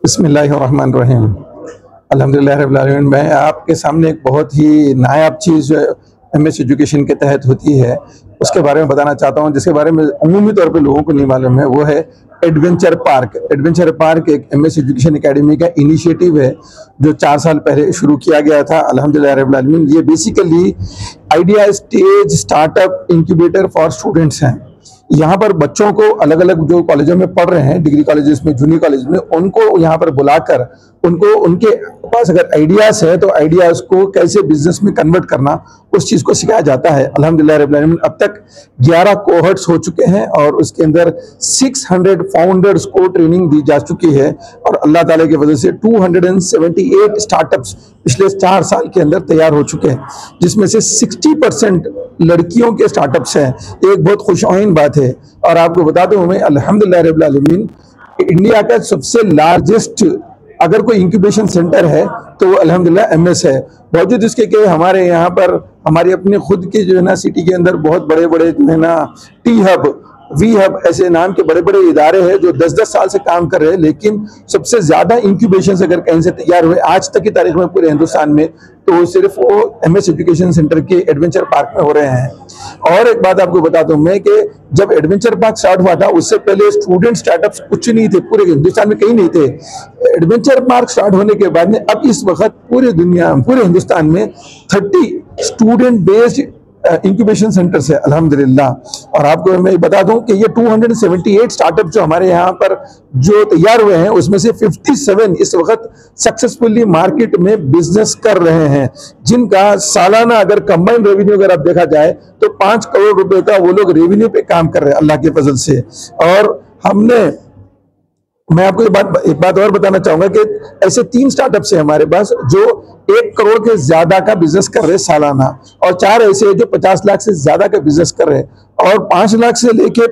बिस्मिल्लाहिर्रहमानिर्रहीम। अल्हम्दुलिल्लाह रब्बिल आलमीन। मैं आपके सामने एक बहुत ही नायाब चीज़ एमएस एजुकेशन के तहत होती है उसके बारे में बताना चाहता हूँ, जिसके बारे में अमूमी तौर पे लोगों को नहीं मालूम है। वो है एडवेंचर पार्क। एडवेंचर पार्क एक एमएस एजुकेशन एकेडमी का इनिशिएटिव है जो 4 साल पहले शुरू किया गया था। अल्हम्दुलिल्लाह रब्बिल आलमीन। ये basically idea stage startup incubator for students हैं। यहाँ पर बच्चों को अलग अलग जो कॉलेजों में पढ़ रहे हैं, डिग्री कॉलेजेस में, जूनियर कॉलेज में, उनको यहाँ पर बुलाकर उनको उनके पास अगर आइडियाज है तो आइडियाज को कैसे बिजनेस में कन्वर्ट करना, उस चीज़ को सिखाया जाता है। अल्हम्दुलिल्लाह रब्बिल आलमीन। अब तक 11 कोहर्ट्स हो चुके हैं और उसके अंदर 600 फाउंडर्स को ट्रेनिंग दी जा चुकी है और अल्लाह ताला की वजह से 278 स्टार्टअप्स पिछले 4 साल के अंदर तैयार हो चुके हैं, जिसमें से 60% लड़कियों के स्टार्टअप्स हैं। एक बहुत खुशआइन बात है। और आपको बता दूं, मैं अल्हम्दुलिल्लाह रब्बिल आलमीन इंडिया का सबसे लार्जेस्ट अगर कोई इंक्यूबेशन सेंटर है तो वो अल्हम्दुलिल्लाह एमएस है। बावजूद इसके कि हमारे यहाँ पर हमारी अपने खुद के जो है ना सिटी के अंदर बहुत बड़े बड़े जो है ना टी हब, वी हब ऐसे नाम के बड़े बड़े इदारे हैं जो 10-10 साल से काम कर रहे हैं, लेकिन सबसे ज्यादा इंक्यूबेशन अगर कहीं से तैयार हुए आज तक की तारीख में पूरे हिंदुस्तान में, तो सिर्फ वो एमएस एजुकेशन सेंटर के एडवेंचर पार्क में हो रहे हैं। और एक बात आपको बता दूं मैं कि जब एडवेंचर पार्क स्टार्ट हुआ था उससे पहले स्टूडेंट स्टार्टअप्स कुछ नहीं थे, पूरे हिंदुस्तान में कहीं नहीं थे। एडवेंचर पार्क स्टार्ट होने के बाद में अब इस वक्त पूरे दुनिया, पूरे हिंदुस्तान में 30 स्टूडेंट बेस्ड इंक्यूबेशन सेंटर्स है अल्हम्दुलिल्लाह। और आपको मैं बता दूं कि ये 278 स्टार्टअप जो हमारे यहाँ पर जो तैयार हुए हैं उसमें से 57 इस वक्त सक्सेसफुली मार्केट में बिजनेस कर रहे हैं, जिनका सालाना अगर कंबाइंड रेवेन्यू अगर आप देखा जाए तो 5 करोड़ रुपए का वो लोग रेवेन्यू पे काम कर रहे हैं अल्लाह के फजल से। और मैं आपको एक बात और बताना चाहूंगा कि ऐसे 3 स्टार्टअप्स हैं हमारे पास जो 1 करोड़ के ज्यादा का बिजनेस कर रहे हैं सालाना, और 4 ऐसे हैं जो 50 लाख से ज्यादा का बिजनेस कर रहे हैं, और 5 लाख से लेके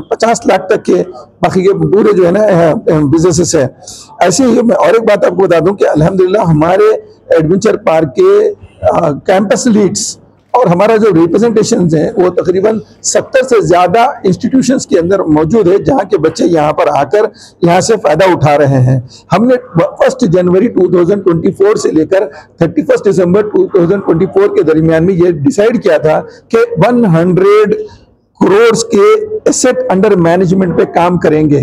50 लाख तक के बाकी के पूरे जो है ना बिजनेसेस है। ऐसे ही मैं और एक बात आपको बता दूं कि अल्हम्दुलिल्लाह हमारे एडवेंचर पार्क के कैंपस लीड्स और हमारा जो रिप्रेजेंटेशन है वो तकरीबन 70 से ज्यादा इंस्टीट्यूशंस के अंदर मौजूद है, जहां के बच्चे यहां पर आकर यहां से फायदा उठा रहे हैं। हमने 1 जनवरी 2024 से लेकर 31 दिसंबर 2024 के दरमियान में ये डिसाइड किया था कि 100 करोड़ के एसेट अंडर मैनेजमेंट पे काम करेंगे।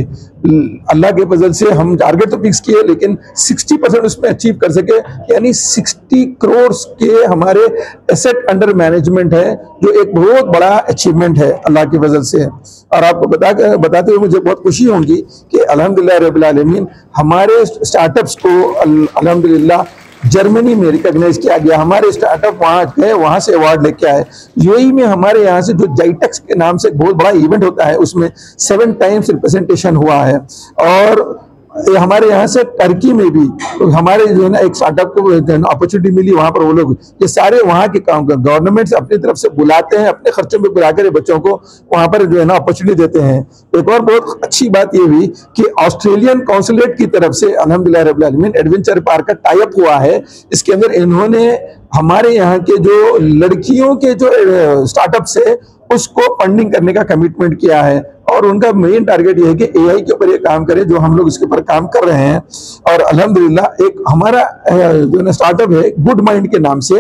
अल्लाह के फजल से हम टारगेट तो फिक्स किए, लेकिन 60% उसमें अचीव कर सके, यानी 60 करोड़ के हमारे एसेट अंडर मैनेजमेंट है, जो एक बहुत बड़ा अचीवमेंट है अल्लाह की वजह से। और आपको बताते हुए मुझे बहुत खुशी होगी कि अल्हम्दुलिल्लाह रब्बिल आलमीन हमारे स्टार्टअप्स को अल्हम्दुलिल्लाह जर्मनी में रिकॉग्नाइज किया गया। हमारे स्टार्टअप वहां गए, वहां से अवार्ड लेके आए। यूएई में हमारे यहाँ से जो जाइटेक्स के नाम से एक बहुत बड़ा इवेंट होता है उसमें 7 टाइम्स रिप्रेजेंटेशन हुआ है। और हमारे यहाँ से टर्की में भी तो हमारे जो है ना एक स्टार्टअप को अपॉर्चुनिटी मिली, वहां पर वो लोग ये सारे वहाँ के काम गवर्नमेंट अपनी तरफ से बुलाते हैं, अपने खर्चों में बुलाकर बच्चों को वहां पर जो है ना अपॉर्चुनिटी देते हैं। एक और बहुत अच्छी बात ये हुई कि ऑस्ट्रेलियन कॉन्सुलेट की तरफ से अल्हम्दुलिल्लाह रब्बिल आलमीन एडवेंचर पार्क का टाई अप हुआ है। इसके अंदर इन्होंने हमारे यहाँ के जो लड़कियों के जो स्टार्टअप्स है उसको फंडिंग करने का कमिटमेंट किया है, और उनका मेन टारगेट ये है कि एआई के ऊपर ये काम करें, जो हम लोग इसके ऊपर काम कर रहे हैं। और अल्हम्दुलिल्लाह एक हमारा जो है ना स्टार्टअप है गुड माइंड के नाम से,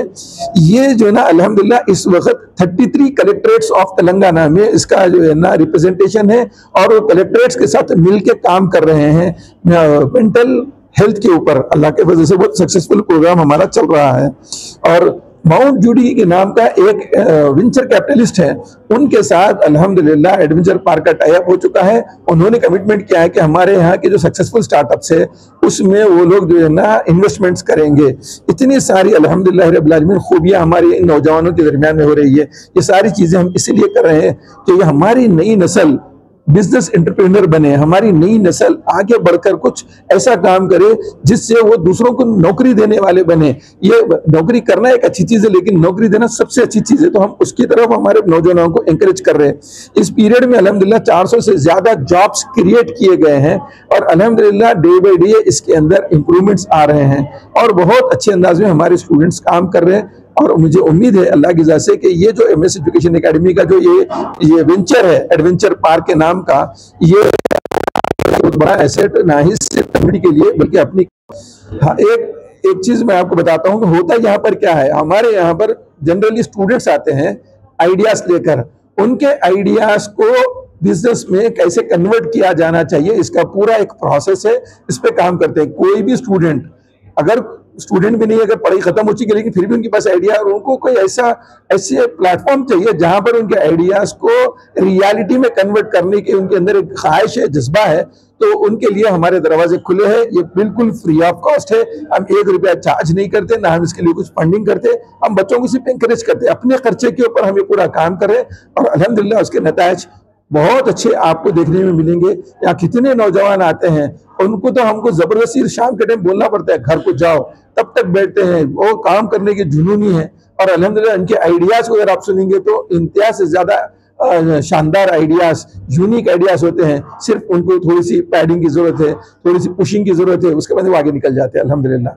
ये जो है ना अल्हम्दुलिल्लाह इस वक्त 33 कलेक्ट्रेट्स ऑफ तेलंगाना में इसका जो है ना रिप्रेजेंटेशन है, और वो कलेक्ट्रेट्स के साथ मिलकर काम कर रहे हैं मेंटल हेल्थ के ऊपर। अल्लाह के वजह से बहुत सक्सेसफुल प्रोग्राम हमारा चल रहा है। और माउंट जूडी के नाम का एक वेंचर कैपिटलिस्ट है, उनके साथ अल्हम्दुलिल्लाह एडवेंचर पार्क का टाई अप हो चुका है। उन्होंने कमिटमेंट किया है कि हमारे यहाँ के जो सक्सेसफुल स्टार्टअप्स है उसमें वो लोग जो है ना इन्वेस्टमेंट्स करेंगे। इतनी सारी अल्हम्दुलिल्लाह रब्बिल आलमीन खूबियां हमारी इन नौजवानों के दरमियान में हो रही है। ये सारी चीजें हम इसीलिए कर रहे हैं कि ये हमारी नई नस्ल बिजनेस एंटरप्रेन्योर बने, हमारी नई नस्ल आगे बढ़कर कुछ ऐसा काम करे जिससे वो दूसरों को नौकरी देने वाले बने। ये नौकरी करना एक अच्छी चीज है, लेकिन नौकरी देना सबसे अच्छी चीज है, तो हम उसकी तरफ हमारे नौजवानों को एंकरेज कर रहे हैं। इस पीरियड में अल्हम्दुलिल्लाह 400 से ज्यादा जॉब्स क्रिएट किए गए हैं, और अल्हम्दुलिल्लाह डे बाय डे इसके अंदर इंप्रूवमेंट्स आ रहे हैं, और बहुत अच्छे अंदाज में हमारे स्टूडेंट्स काम कर रहे हैं। और मुझे उम्मीद है अल्लाह की इजाज़त से कि ये जो एमएस एजुकेशन एकेडमी का जो ये वेंचर है एडवेंचर पार्क के नाम का, ये बहुत बड़ा एसेट ना ही सिर्फ कम्युनिटी के लिए बल्कि अपनी। हाँ, एक चीज मैं आपको बताता हूँ कि होता यहाँ पर क्या है। हमारे यहाँ पर जनरली स्टूडेंट्स आते हैं आइडियाज लेकर, उनके आइडियाज को बिजनेस में कैसे कन्वर्ट किया जाना चाहिए इसका पूरा एक प्रोसेस है, इस पे काम करते हैं। कोई भी स्टूडेंट, अगर स्टूडेंट भी नहीं, अगर पढ़ाई खत्म हो चुकी है लेकिन फिर भी उनके पास आइडिया है और उनको कोई ऐसे प्लेटफॉर्म चाहिए जहां पर उनके आइडियाज को रियलिटी में कन्वर्ट करने की उनके अंदर एक ख्वाहिश है, जज्बा है, तो उनके लिए हमारे दरवाजे खुले हैं। ये बिल्कुल फ्री ऑफ कॉस्ट है, हम 1 रुपया चार्ज नहीं करते, ना हम इसके लिए कुछ फंडिंग करते, हम बच्चों को सिर्फ इंकरेज करते, अपने खर्चे के ऊपर हम ये पूरा काम कर रहे हैं और अल्हम्दुलिल्लाह उसके नतायज बहुत अच्छे आपको देखने में मिलेंगे। यहाँ कितने नौजवान आते हैं, उनको तो हमको जबरदस्ती शाम के टाइम बोलना पड़ता है घर को जाओ, तब तक बैठते हैं, वो काम करने के जुनूनी है। और अल्हम्दुलिल्लाह इनके आइडियाज को अगर आप सुनेंगे तो इंतहा से ज्यादा शानदार आइडियाज, यूनिक आइडियाज होते हैं। सिर्फ उनको थोड़ी सी पैडिंग की जरूरत है, थोड़ी सी पुशिंग की जरूरत है, उसके बाद वो आगे निकल जाते हैं अल्हम्दुलिल्लाह।